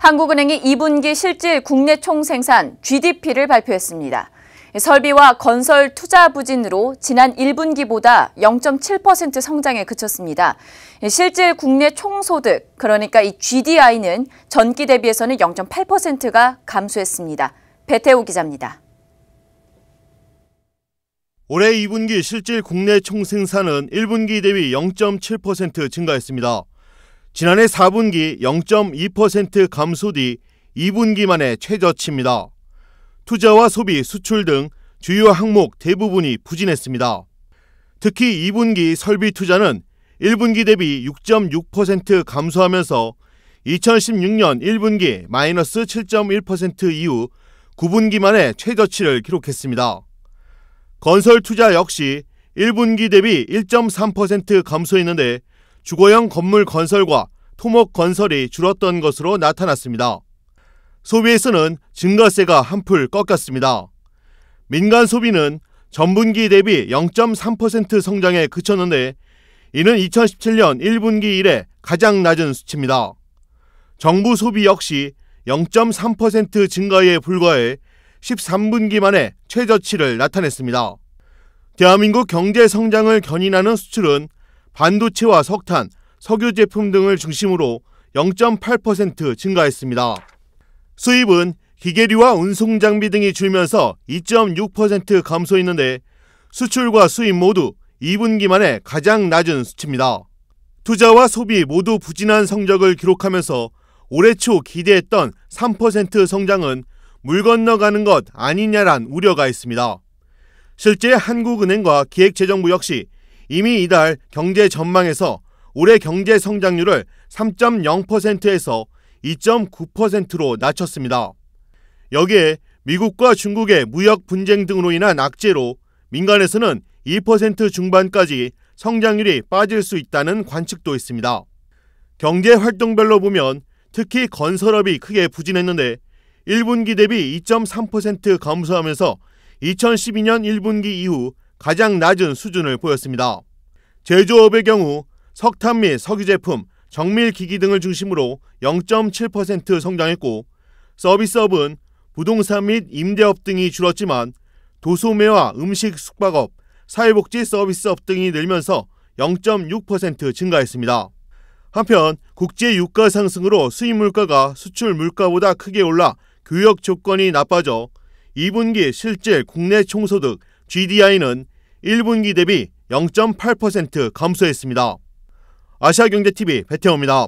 한국은행이 2분기 실질 국내 총생산 GDP를 발표했습니다. 설비와 건설 투자 부진으로 지난 1분기보다 0.7% 성장에 그쳤습니다. 실질 국내 총소득, 그러니까 이 GDI는 전기 대비해서는 0.8%가 감소했습니다. 배태호 기자입니다. 올해 2분기 실질 국내 총생산은 1분기 대비 0.7% 증가했습니다. 지난해 4분기 0.2% 감소 뒤 2분기 만에 최저치입니다. 투자와 소비, 수출 등 주요 항목 대부분이 부진했습니다. 특히 2분기 설비 투자는 1분기 대비 6.6% 감소하면서 2016년 1분기 마이너스 7.1% 이후 9분기 만에 최저치를 기록했습니다. 건설 투자 역시 1분기 대비 1.3% 감소했는데 주거용 건물 건설과 토목 건설이 줄었던 것으로 나타났습니다. 소비에서는 증가세가 한풀 꺾였습니다. 민간 소비는 전분기 대비 0.3% 성장에 그쳤는데 이는 2017년 1분기 이래 가장 낮은 수치입니다. 정부 소비 역시 0.3% 증가에 불과해 13분기 만에 최저치를 나타냈습니다. 대한민국 경제 성장을 견인하는 수출은 반도체와 석탄, 석유 제품 등을 중심으로 0.8% 증가했습니다. 수입은 기계류와 운송장비 등이 줄면서 2.6% 감소했는데 수출과 수입 모두 2분기 만에 가장 낮은 수치입니다. 투자와 소비 모두 부진한 성적을 기록하면서 올해 초 기대했던 3% 성장은 물 건너가는 것 아니냐란 우려가 있습니다. 실제 한국은행과 기획재정부 역시 이미 이달 경제 전망에서 올해 경제 성장률을 3.0%에서 2.9%로 낮췄습니다. 여기에 미국과 중국의 무역 분쟁 등으로 인한 악재로 민간에서는 2% 중반까지 성장률이 빠질 수 있다는 관측도 있습니다. 경제 활동별로 보면 특히 건설업이 크게 부진했는데 1분기 대비 2.3% 감소하면서 2012년 1분기 이후 가장 낮은 수준을 보였습니다. 제조업의 경우 석탄 및 석유 제품, 정밀기기 등을 중심으로 0.7% 성장했고 서비스업은 부동산 및 임대업 등이 줄었지만 도소매와 음식 숙박업, 사회복지 서비스업 등이 늘면서 0.6% 증가했습니다. 한편 국제 유가 상승으로 수입 물가가 수출 물가보다 크게 올라 교역 조건이 나빠져 2분기 실질 국내 총소득 GDI는 1분기 대비 0.8% 감소했습니다. 아시아경제TV 배태호입니다.